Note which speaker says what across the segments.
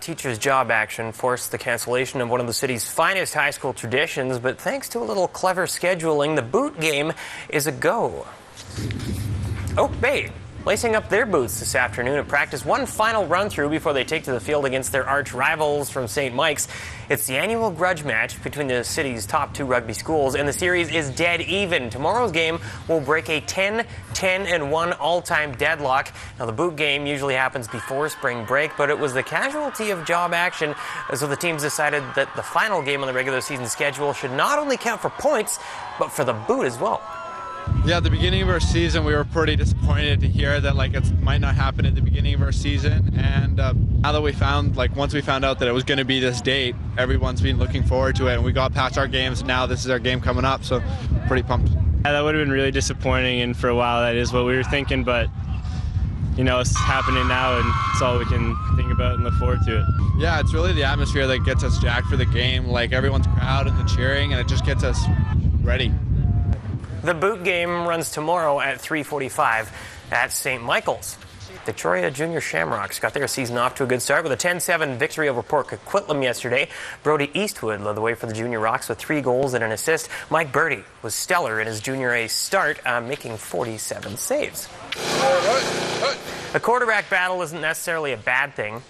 Speaker 1: Teachers' job action forced the cancellation of one of the city's finest high school traditions, but thanks to a little clever scheduling, the boot game is a go. Oak Bay lacing up their boots this afternoon at practice. One final run-through before they take to the field against their arch rivals from St. Mike's. It's the annual grudge match between the city's top two rugby schools, and the series is dead even. Tomorrow's game will break a 10-10-1 all-time deadlock. Now, the boot game usually happens before spring break, but it was the casualty of job action, so the teams decided that the final game on the regular season schedule should not only count for points, but for the boot as well.
Speaker 2: Yeah, at the beginning of our season, we were pretty disappointed to hear that it might not happen at the beginning of our season. And now that once we found out that it was going to be this date, everyone's been looking forward to it. And we got past our games. Now this is our game coming up, so pretty pumped.
Speaker 3: Yeah, that would have been really disappointing, and for a while that is what we were thinking. But it's happening now, and it's all we can think about and look forward to it.
Speaker 2: Yeah, it's really the atmosphere that gets us jacked for the game. Everyone's proud and the cheering, and it just gets us ready.
Speaker 1: The boot game runs tomorrow at 3:45 at St. Michael's. Victoria Junior Shamrocks got their season off to a good start with a 10-7 victory over Port Coquitlam yesterday. Brody Eastwood led the way for the Junior Rocks with 3 goals and an assist. Mike Birdie was stellar in his Junior A start, making 47 saves. The quarterback battle isn't necessarily a bad thing.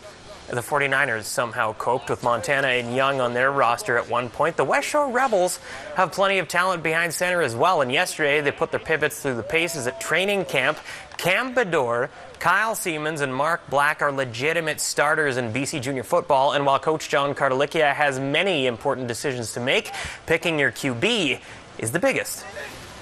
Speaker 1: The 49ers somehow coped with Montana and Young on their roster at one point. The West Shore Rebels have plenty of talent behind center as well, and yesterday they put their pivots through the paces at training camp. Cam Bador, Kyle Siemens, and Mark Black are legitimate starters in BC junior football, and while Coach John Cartalicia has many important decisions to make, picking your QB is the biggest.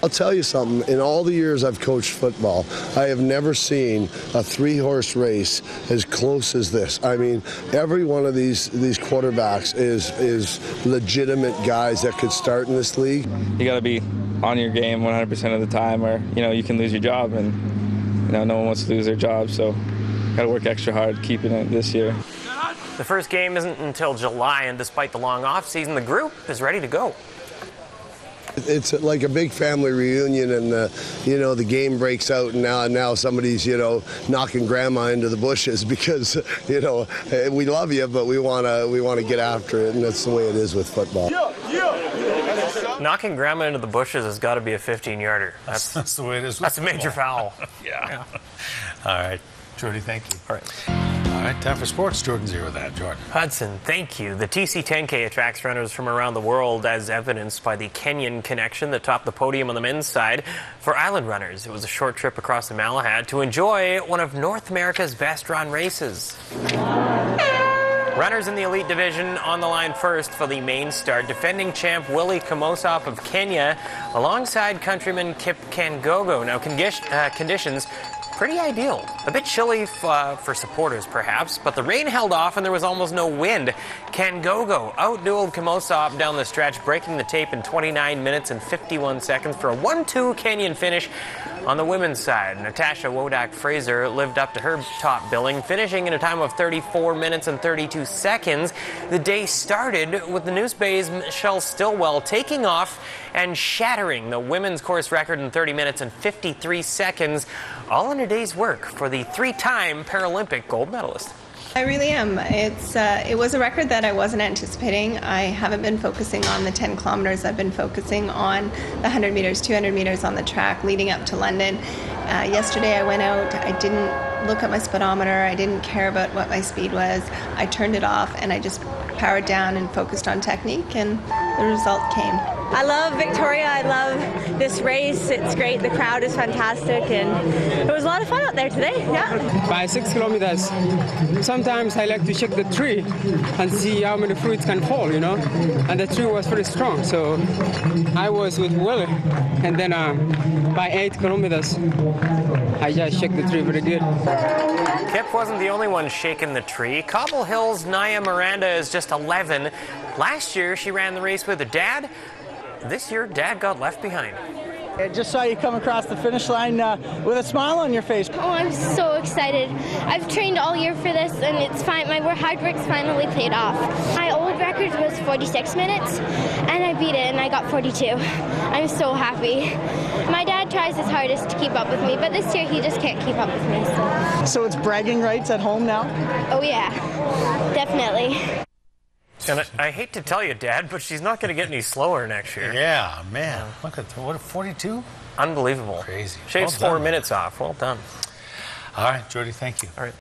Speaker 4: I'll tell you something, in all the years I've coached football, I have never seen a 3-horse race as close as this. I mean, every one of these quarterbacks is legitimate guys that could start in this league.
Speaker 5: You got to be on your game 100% of the time, or you can lose your job, and no one wants to lose their job, so got to work extra hard keeping it this year.
Speaker 1: The first game isn't until July, and despite the long off season, the group is ready to go.
Speaker 4: It's like a big family reunion, and the game breaks out, and now somebody's knocking grandma into the bushes because we love you, but we want to get after it, and that's the way it is with football.
Speaker 1: Knocking grandma into the bushes has got to be a 15-yarder.
Speaker 6: That's the way it is.
Speaker 1: That's a major foul.
Speaker 6: Yeah. All right, Jordy, thank you.
Speaker 1: All right.
Speaker 6: All right, time for sports. Jordan's here with that. Jordan.
Speaker 1: Hudson, thank you. The TC 10K attracts runners from around the world, as evidenced by the Kenyan connection that topped the podium on the men's side. For Island runners, it was a short trip across the Malahat to enjoy one of North America's best run races. Runners in the elite division on the line first for the main start. Defending champ Willie Kimosop of Kenya alongside countryman Kip Kangogo. Now, conditions pretty ideal. A bit chilly for supporters, perhaps, but the rain held off and there was almost no wind. Kangogo outdueled Kimosop down the stretch, breaking the tape in 29 minutes and 51 seconds for a 1-2 Kenyan finish. On the women's side, Natasha Wodak-Fraser lived up to her top billing, finishing in a time of 34 minutes and 32 seconds. The day started with the News Bay's Michelle Stillwell taking off and shattering the women's course record in 30 minutes and 53 seconds, all in a day's work for the 3-time Paralympic gold medalist.
Speaker 7: I really am. It was a record that I wasn't anticipating. I haven't been focusing on the 10 kilometers. I've been focusing on the 100 meters, 200 meters on the track leading up to London. Yesterday I went out. I didn't look at my speedometer. I didn't care about what my speed was. I turned it off and I just powered down and focused on technique, and the result came.
Speaker 8: I love Victoria. I love this race. It's great. The crowd is fantastic, and it was a lot of fun out there today. Yeah.
Speaker 9: By 6 kilometers, sometimes I like to check the tree and see how many fruits can fall, and the tree was pretty strong. So I was with Willie, and then by 8 kilometers, I just checked the tree very good.
Speaker 1: Kip wasn't the only one shaking the tree. Cobble Hill's Naya Miranda is just 11. Last year, she ran the race with her dad. This year, Dad got left behind.
Speaker 10: I just saw you come across the finish line with a smile on your face.
Speaker 11: Oh, I'm so excited. I've trained all year for this, and it's fine. My hard work's finally paid off. My old record was 46 minutes, and I beat it, and I got 42. I'm so happy. My dad tries his hardest to keep up with me, but this year he just can't keep up with me.
Speaker 10: So it's bragging rights at home now?
Speaker 11: Oh, yeah, definitely.
Speaker 1: And I hate to tell you, Dad, but she's not going to get any slower next year.
Speaker 6: Yeah, man. Look at what, 42?
Speaker 1: Unbelievable.
Speaker 6: Crazy.
Speaker 1: Shaves
Speaker 6: Well
Speaker 1: 4
Speaker 6: done.
Speaker 1: minutes off. Well done.
Speaker 6: All right, Jordy, thank you.
Speaker 1: All right.